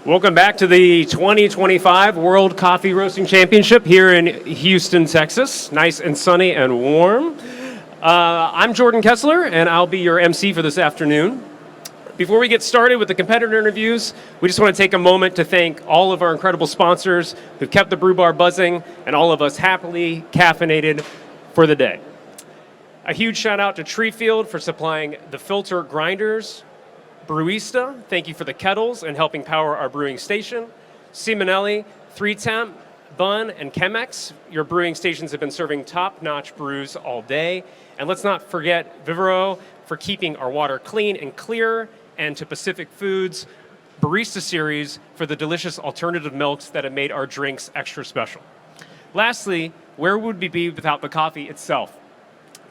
Welcome back to the 2025 World Coffee Roasting Championship here in Houston, Texas. Nice and sunny and warm. I'm Jordan Kessler, and I'll be your MC for this afternoon. Before we get started with the competitor interviews, we just want to take a moment to thank all of our incredible sponsors who've kept the brew bar buzzing and all of us happily caffeinated for the day. A huge shout out to Treefield for supplying the filter grinders. Brewista, thank you for the kettles and helping power our brewing station. Simonelli, 3Temp, Bun, and Chemex, your brewing stations have been serving top-notch brews all day. And let's not forget Vivero for keeping our water clean and clear, and to Pacific Foods, Barista Series for the delicious alternative milks that have made our drinks extra special. Lastly, where would we be without the coffee itself?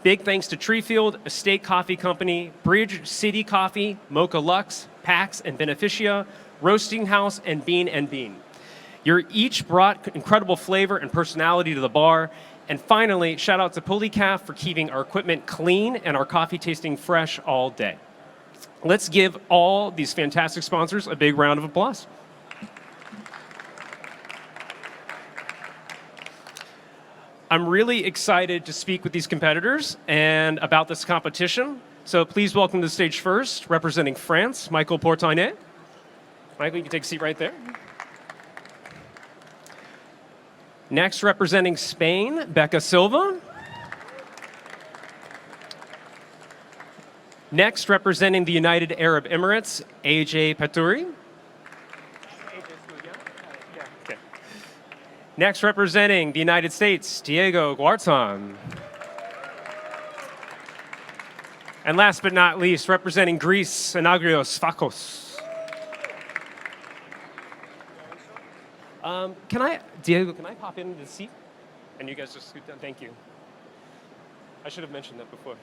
Big thanks to Treefield, Estate Coffee Company, Bridge City Coffee, Mocha Lux, Pax and Beneficia, Roasting House, and Bean & Bean. You're each brought incredible flavor and personality to the bar. And finally, shout out to Polycaf for keeping our equipment clean and our coffee tasting fresh all day. Let's give all these fantastic sponsors a big round of applause. I'm really excited to speak with these competitors and about this competition. So please welcome to the stage first, representing France, Michael Portainet. Michael, you can take a seat right there. Next, representing Spain, Becca Silva. Next, representing the United Arab Emirates, AJ Patouri. Next, representing the United States, Diego Guartan. And last but not least, representing Greece, Anagrios Fakos. Diego, can I pop into the seat? And you guys just scoot down, thank you. I should have mentioned that before.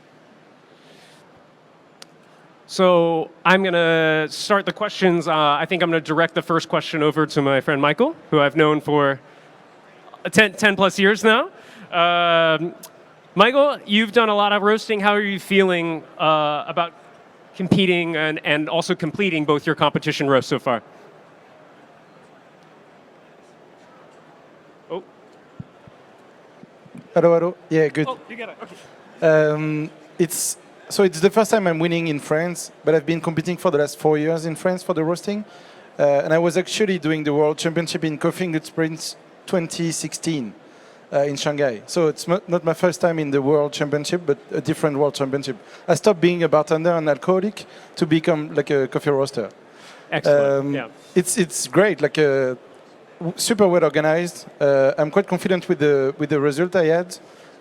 So I'm gonna start the questions. I think I'm gonna direct the first question over to my friend Michael, who I've known for 10 plus years now. Michael, you've done a lot of roasting. How are you feeling about competing and also completing both your competition roasts so far? Oh. Hello. Yeah, good. Oh, you got it. Okay. It's the first time I'm winning in France, but I've been competing for the last 4 years in France for the roasting. And I was actually doing the World Championship in Coffee and Good Sprints 2016 in Shanghai. So it's not my first time in the World Championship, but a different World Championship. I stopped being a bartender and alcoholic to become like a coffee roaster. Excellent. Yeah. It's great, like super well organized. I'm quite confident with the result I had,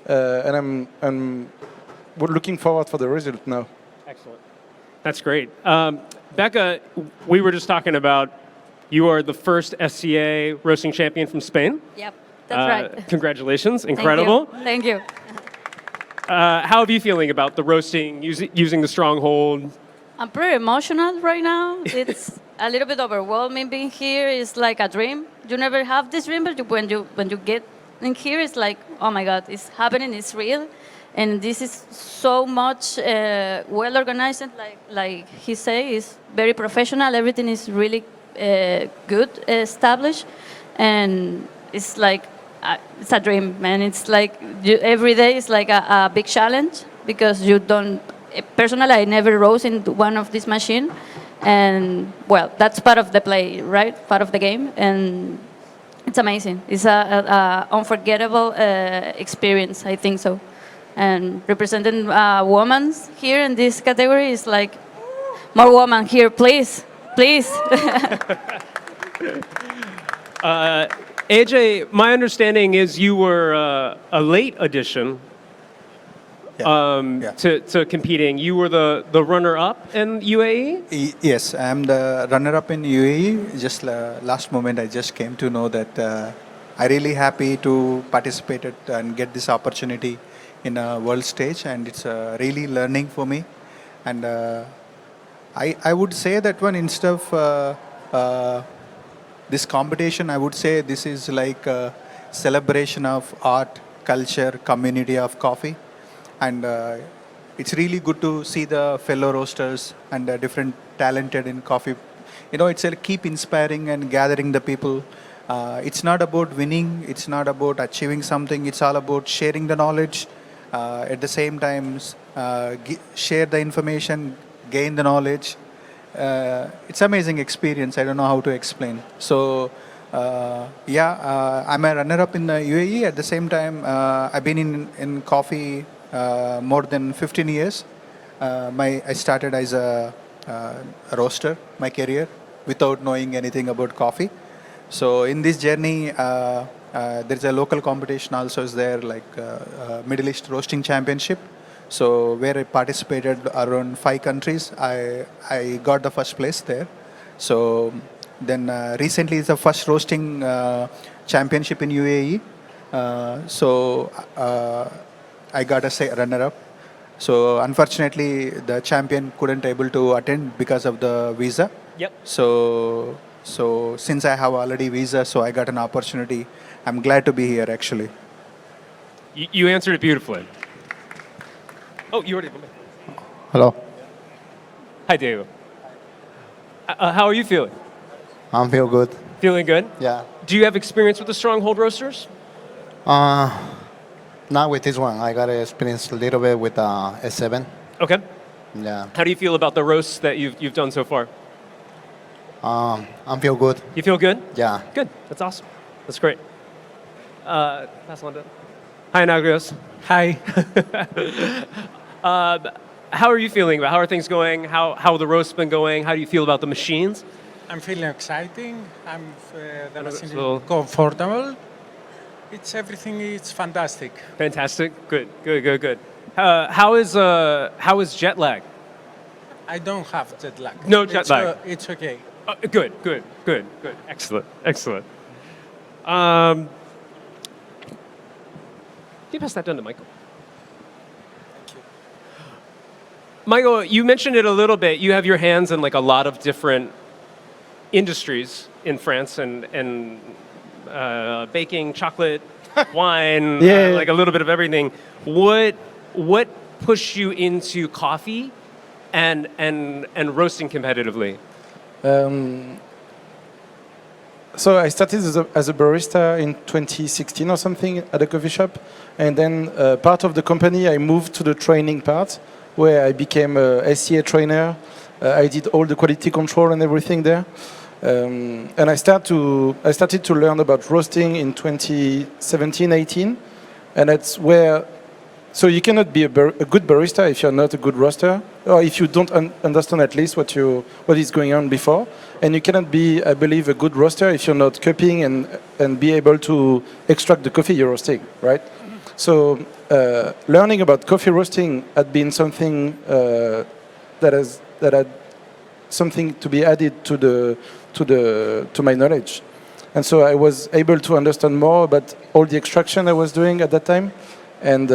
and I'm looking forward for the result now. Excellent. That's great. Becca, we were just talking about you are the first SCA roasting champion from Spain. Yep, that's right. Congratulations, incredible. Thank you. How are you feeling about the roasting, using the stronghold? I'm pretty emotional right now. It's a little bit overwhelming being here. It's like a dream. You never have this dream, but when you get in here, it's like, oh my God, it's happening, it's real. And this is so much well organized, and like he said, it's very professional. Everything is really good, established, and it's like it's a dream, man. It's like every day is like a big challenge because you don't. Personally, I never rose into one of these machines, and well, that's part of the play, right? Part of the game, and it's amazing. It's a unforgettable experience, I think so. And representing women here in this category is like more women here, please. AJ, my understanding is you were a late addition to competing. You were the runner-up in UAE? Yes, I'm the runner-up in UAE. Just last moment, I just came to know that I'm really happy to participate and get this opportunity in a world stage, and it's really learning for me. And I would say that one, instead of this competition, I would say this is like a celebration of art, culture, community of coffee. And it's really good to see the fellow roasters and different talented in coffee it's a keep inspiring and gathering the people. It's not about winning. It's not about achieving something. It's all about sharing the knowledge. At the same time, share the information, gain the knowledge. It's amazing experience. I don't know how to explain. So, I'm a runner-up in the UAE. At the same time, I've been in coffee more than 15 years. I started as a roaster, my career, without knowing anything about coffee. So in this journey, there's a local competition also is there, like Middle East Roasting Championship. So where I participated around 5 countries, I got the first place there. So then recently is the first roasting championship in UAE. I got a runner-up. So unfortunately, the champion couldn't able to attend because of the visa. Yep. So since I have already visa, so I got an opportunity. I'm glad to be here actually. You answered it beautifully. Oh, you already. Hello, Hi, Diego. How are you feeling? I'm feel good. Feeling good? Yeah. Do you have experience with the Stronghold Roasters? Not with this one. I got experience a little bit with S7. Okay. Yeah. How do you feel about the roasts that you've done so far? I'm feel good. You feel good? Yeah. Good. That's awesome. That's great. Pass on to. Hi, Nagrios. Hi. How are you feeling about how are things going? How the roast's been going? How do you feel about the machines? I'm feeling exciting. The machine So- is comfortable. Everything is fantastic. Fantastic. Good. How is jet lag? I don't have jet lag. No jet lag. It's okay. Good. Excellent. Can you pass that down to Michael? Michael, you mentioned it a little bit. You have your hands in like a lot of different industries in France and baking, chocolate, wine, Yeah. like a little bit of everything. What pushed you into coffee and roasting competitively? So I started as a barista in 2016 or something at a coffee shop, and then part of the company I moved to the training part, where I became a SCA trainer. I did all the quality control and everything there, and I started to learn about roasting in 2017-18, and that's where. So you cannot be a good barista if you're not a good roaster, or if you don't understand at least what is going on before. And you cannot be, I believe, a good roaster if you're not cupping and be able to extract the coffee you're roasting, right? So learning about coffee roasting had been something that had something to be added to my knowledge. And so I was able to understand more about all the extraction I was doing at that time. And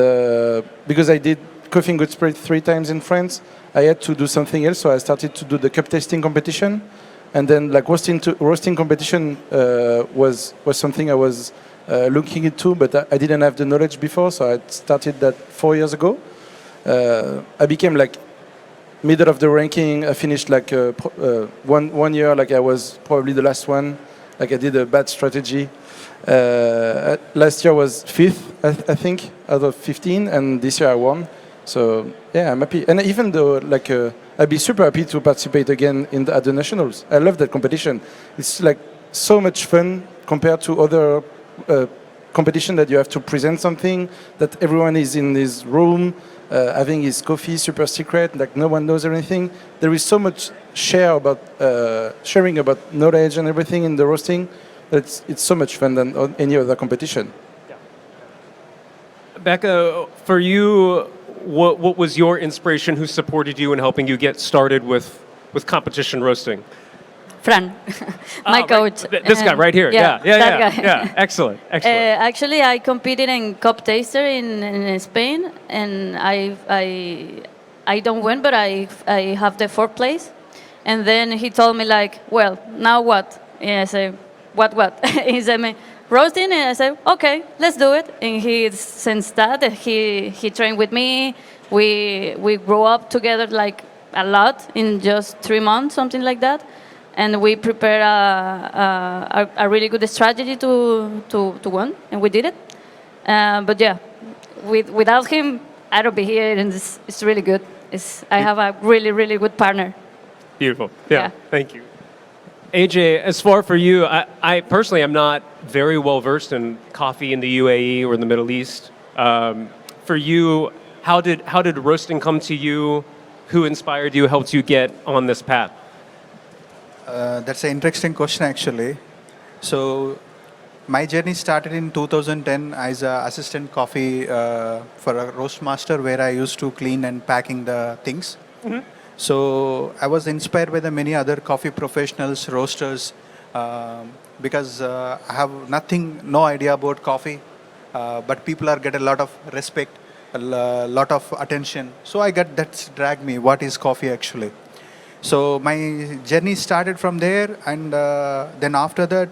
because I did Coffee and Good Spirit 3 times in France, I had to do something else. So I started to do the cup tasting competition. And then like roasting competition was something I was looking into, but I didn't have the knowledge before. So I started that 4 years ago. I became like middle of the ranking. I finished like one year, like I was probably the last one. Like I did a bad strategy. Last year was 5th, I think, out of 15, and this year I won. So yeah, I'm happy. And even though like I'd be super happy to participate again at the nationals. I love that competition. It's like so much fun compared to other competition that you have to present something that everyone is in this room having his coffee super secret, like no one knows anything. There is so much sharing about knowledge and everything in the roasting. It's so much fun than any other competition. Yeah. Becca, for you, what was your inspiration? Who supported you in helping you get started with competition roasting? Fran, my Right. coach. This guy right here. that guy. Yeah. Excellent. Actually, I competed in cup taster in Spain, and I don't win, but I have the 4th place. And then he told me like, well, now what? And I said, what? He said me, roasting, and I said, okay, let's do it. And he since that he trained with me. We grew up together like a lot in just 3 months, something like that. and we prepared a really good strategy to win, and we did it. But yeah, without him, I don't be here, and it's really good. I have a really, really good partner. Beautiful. Yeah. Yeah. Thank you. AJ, as far for you, I personally am not very well versed in coffee in the UAE or in the Middle East. For you, how did roasting come to you? Who inspired you? Helped you get on this path? That's an interesting question, actually. So, my journey started in 2010 as an assistant coffee for a roast master, where I used to clean and packing the things. So, I was inspired by the many other coffee professionals, roasters, because I have no idea about coffee, but people are get a lot of respect, lot of attention. So, I got that's dragged me. What is coffee actually? So my journey started from there, and then after that,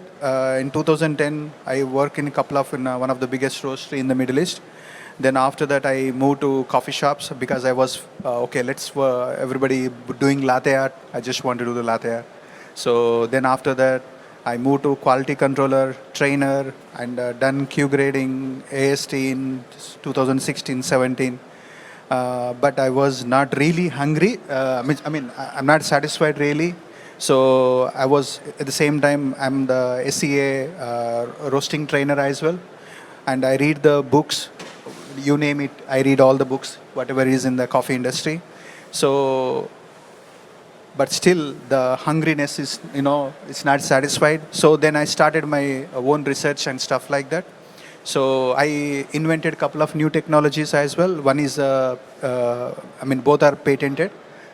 in 2010, I worked in a couple of one of the biggest roastery in the Middle East. Then after that, I moved to coffee shops because I was okay. Let's everybody doing latte art. I just want to do the latte art. So then after that, I moved to quality controller, trainer, and done Q grading, AST in 2016-17. But I was not really hungry. I'm not satisfied really. So I was at the same time I'm the SCA roasting trainer as well, and I read the books. You name it, I read all the books, whatever is in the coffee industry. So, but still the hungriness is it's not satisfied. So then I started my own research and stuff like that. So I invented a couple of new technologies as well. One is, both are patented.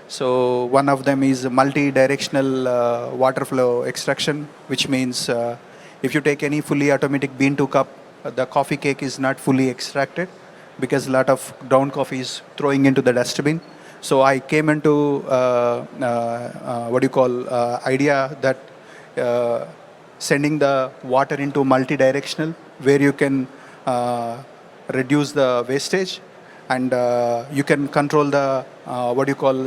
So one of them is multi-directional water flow extraction, which means if you take any fully automatic bean to cup, the coffee cake is not fully extracted because a lot of ground coffee is throwing into the dustbin. So I came into idea that sending the water into multi-directional, where you can reduce the wastage, and you can control the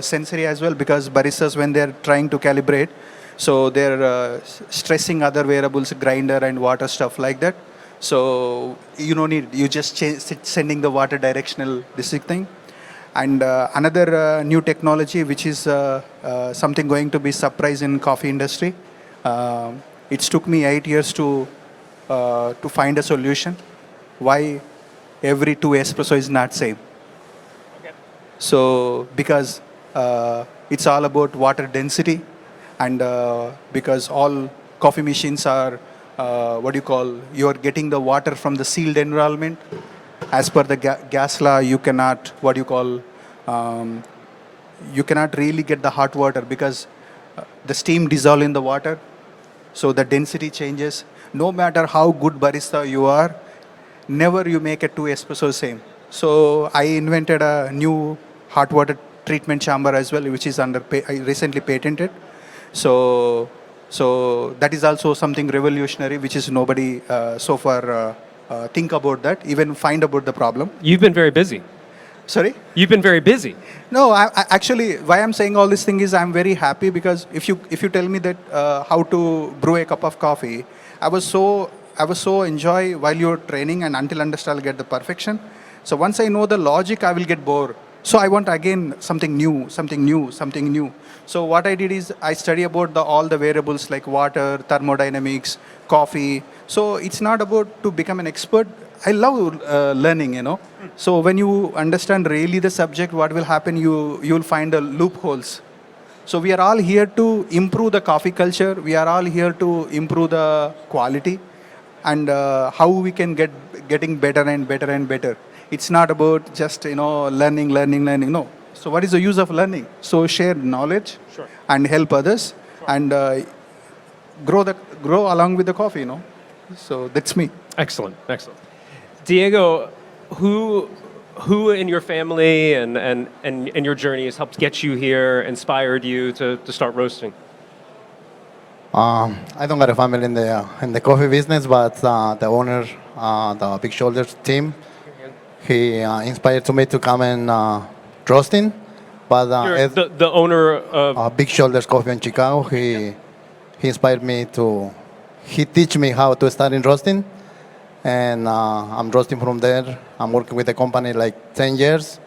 sensory as well, because baristas, when they're trying to calibrate, so they're stressing other variables, grinder and water, stuff like that. So you don't need, you just sending the water directional, this thing. And another new technology, which is something going to be surprise in coffee industry. It took me 8 years to find a solution. Why every 2 espresso is not same? Okay. So because it's all about water density, and because all coffee machines are you are getting the water from the sealed environment. As per the gas law, you cannot you cannot really get the hot water, because the steam dissolve in the water. So the density changes. No matter how good barista you are, never you make a 2 espresso same. So I invented a new hot water treatment chamber as well, which is I recently patented. So that is also something revolutionary, which is nobody so far think about that, even find about the problem. You've been very busy. Sorry? You've been very busy. No, I actually, why I'm saying all this thing is I'm very happy, because if you tell me that how to brew a cup of coffee, I was so enjoy while you're training, and until I'll get the perfection. So once I know the logic, I will get bored. So I want again something new. So what I did is I study about all the variables like water, thermodynamics, coffee. So it's not about to become an expert. I love learning, So when you understand really the subject, what will happen, you'll find the loopholes. So we are all here to improve the coffee culture. We are all here to improve the quality, and how we can getting better and better and better. It's not about just learning. No. So what is the use of learning? So share knowledge, sure, and help others, sure, and grow along with the coffee. So that's me. Excellent. Diego, who in your family and your journey has helped get you here, inspired you to start roasting? I don't got a family in the coffee business, but the owner, the Big Shoulders team, he inspired me to come and roasting. But You're the owner of Big Shoulders Coffee in Chicago, he he inspired me to. He teach me how to start in roasting, and I'm roasting from there. I'm working with the company like 10 years.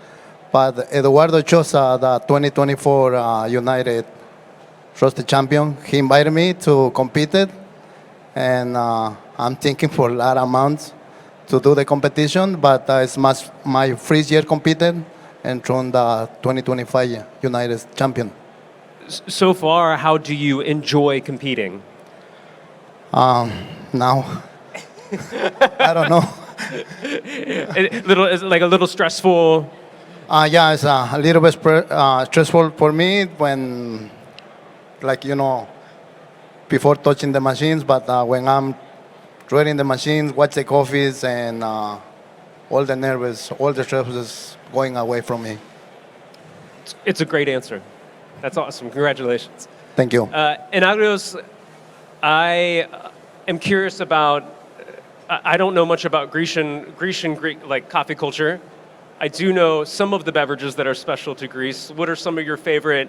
But Eduardo Chosa, the 2024 United Roasted Champion, he invited me to compete it, and I'm thinking for a lot of months to do the competition, but it's my first year competed and thrown the 2025 United Champion. So far, how do you enjoy competing? Now, I don't know. Is it like a little stressful. Yeah, it's a little bit stressful for me when, like, before touching the machines, but when I'm running the machines, watch the coffees, and all the nervous, all the stress is going away from me. It's a great answer. That's awesome. Congratulations. Thank you. And Agrios, I am curious about. I don't know much about Grecian Greek like coffee culture. I do know some of the beverages that are special to Greece. What are some of your favorite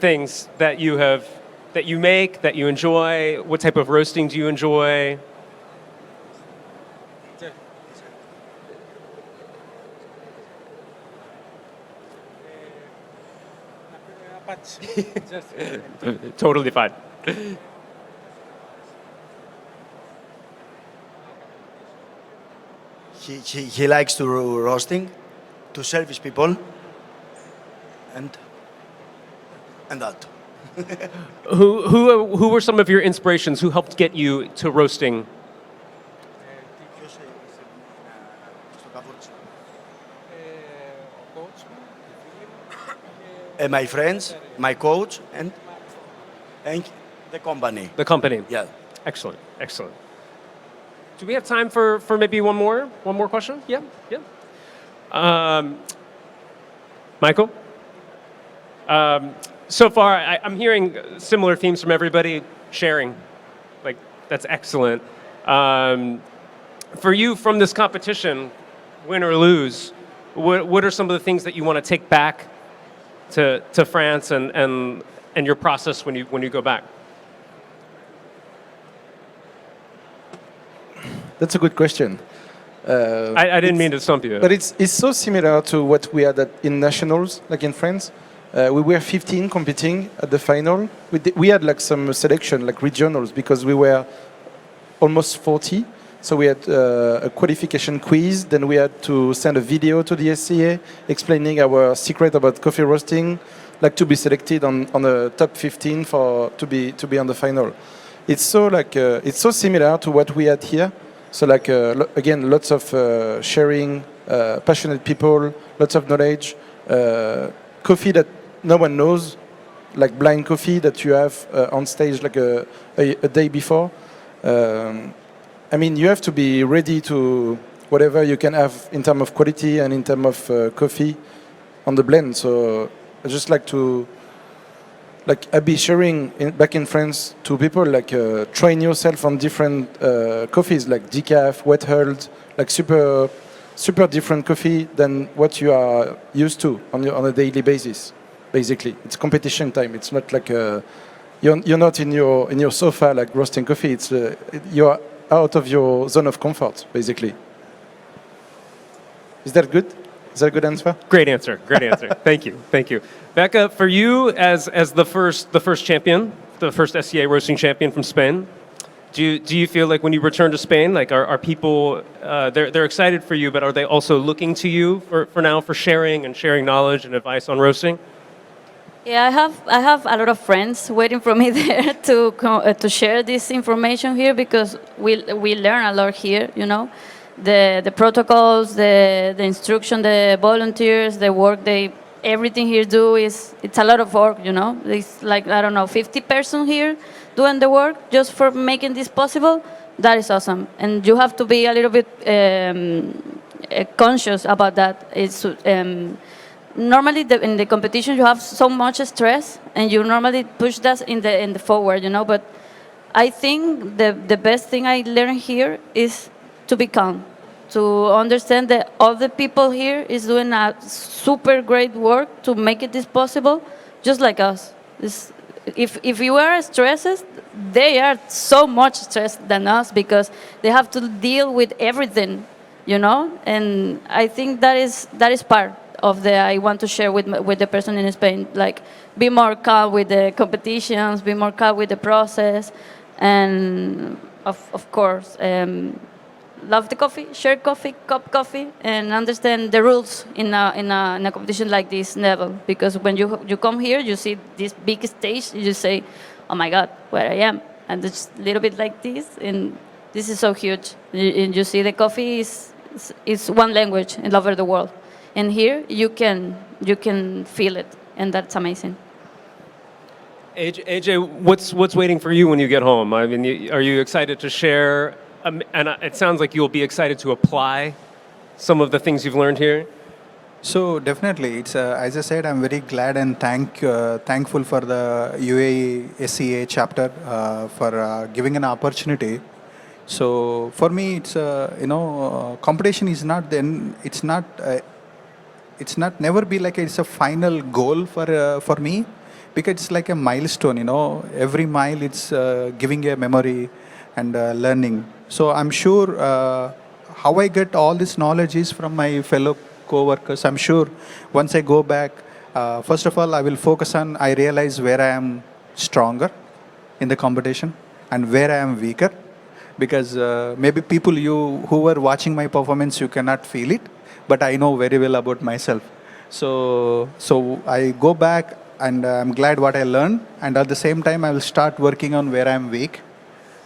things that you make, that you enjoy? What type of roasting do you enjoy? Totally fine. He likes to roasting, to service people, and that. Who were some of your inspirations? Who helped get you to roasting? My friends, my coach, and the company. The company. Yeah. Excellent. Excellent. Do we have time for maybe one more question? Yeah. Michael? So far, I'm hearing similar themes from everybody. Sharing, like, that's excellent. For you, from this competition, win or lose, what are some of the things that you want to take back to France and your process when you go back? That's a good question. I didn't mean to stump you. But it's so similar to what we had in nationals, like in France. We were 15 competing at the final. We had like some selection, like regionals, because we were almost 40. So we had a qualification quiz. Then we had to send a video to the SCA explaining our secret about coffee roasting, like to be selected on the top 15 to be on the final. It's so similar to what we had here. So like again, lots of sharing, passionate people, lots of knowledge, coffee that no one knows, like blind coffee that you have on stage like a day before. I mean, you have to be ready to whatever you can have in terms of quality and in terms of coffee on the blend. So I just like to, like, I'll be sharing back in France to people, like, train yourself on different coffees, like decaf, wet hulled, like super different coffee than what you are used to on a daily basis. Basically, it's competition time. It's not like you're not in your sofa like roasting coffee. It's you're out of your zone of comfort, basically. Is that good? Is that a good answer? Great answer. Great answer. Thank you. Becca, for you as the first champion, the first SCA roasting champion from Spain, do you feel like when you return to Spain, like are people they're excited for you, but are they also looking to you for sharing knowledge and advice on roasting? Yeah, I have a lot of friends waiting for me there to share this information here, because we learn a lot here. You know, the protocols, the instruction, the volunteers, the work everything here it's a lot of work. You know, it's like, I don't know, 50 person here doing the work just for making this possible. That is awesome, and you have to be a little bit conscious about that. It's normally in the competition you have so much stress, and you normally push that in the forward, you know. But I think the best thing I learned here is to be calm, to understand that all the people here is doing a super great work to make it this possible, just like us. if you are stressed, they are so much stressed than us because they have to deal with everything, you know. And I think that is part of the I want to share with the person in Spain, like be more calm with the competitions, be more calm with the process, and of course. Love the coffee, share coffee, cup coffee, and understand the rules in a competition like this level. Because when you come here, you see this big stage, you just say, "Oh my God, where I am!" And it's a little bit like this, and this is so huge. And you see the coffee is one language all over the world, and here you can feel it, and that's amazing. AJ, what's waiting for you when you get home? I mean, are you excited to share? And it sounds like you'll be excited to apply some of the things you've learned here. So definitely, it's as I said, I'm very glad and thankful for the UAE SCA chapter for giving an opportunity. So for me, it's competition is not then it's not never be like it's a final goal for me, because it's like a milestone. Every mile it's giving a memory and learning. So I'm sure how I get all this knowledge is from my fellow co-workers. I'm sure once I go back, first of all, I will focus on, I realize where I am stronger in the competition and where I am weaker. Because maybe people who were watching my performance, you cannot feel it, but I know very well about myself. So I go back and I'm glad what I learned, and at the same time I will start working on where I'm weak.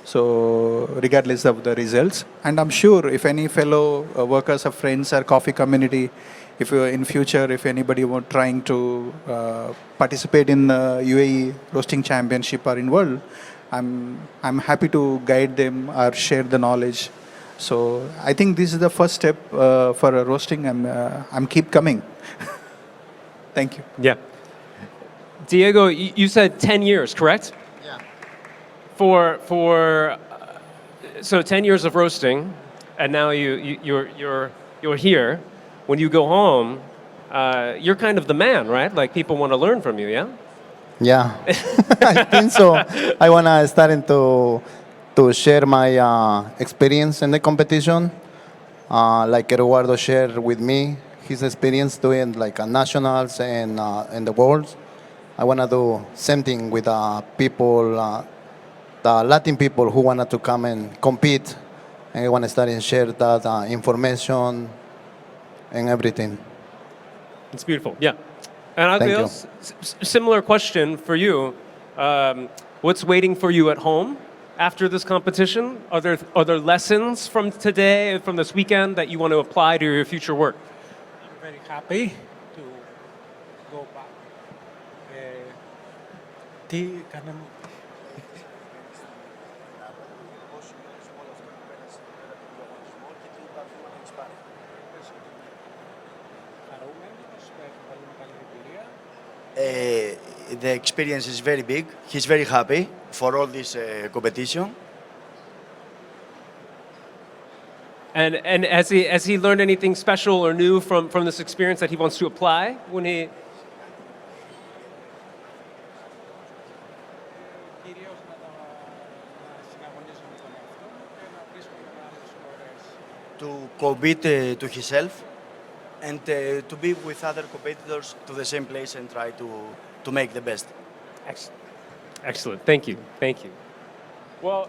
So regardless of the results, and I'm sure if any fellow workers or friends or coffee community, if in future, if anybody were trying to participate in UAE Roasting Championship or in World, I'm happy to guide them or share the knowledge. So I think this is the first step for roasting. I'm keep coming. Thank you. Yeah. Diego, you said 10 years, correct? Yeah. So 10 years of roasting, and now you're here. When you go home, you're kind of the man, right? Like people want to learn from you, yeah? Yeah, I think so. I wanna starting to share my experience in the competition. Like Eduardo shared with me his experience doing like a nationals and in the world. I wanna do same thing with people, the Latin people who wanted to come and compete, and I wanna start and share that information and everything. It's beautiful, yeah. And Thank you. Alex, similar question for you. What's waiting for you at home after this competition? Are there lessons from today, from this weekend, that you want to apply to your future work? I'm very happy to go back. The experience is very big. He's very happy for all this competition. And has he learned anything special or new from this experience that he wants to apply when he? To compete to himself and to be with other competitors to the same place and try to make the best. Excellent. Thank you. Well,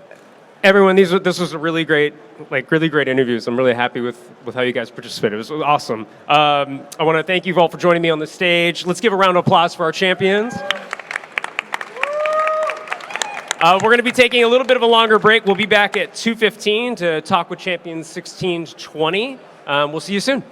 everyone, this was a really great interviews. I'm really happy with how you guys participated. It was awesome. I want to thank you all for joining me on the stage. Let's give a round of applause for our champions. We're going to be taking a little bit of a longer break. We'll be back at 2:15 to talk with champions 16 to 20. We'll see you soon.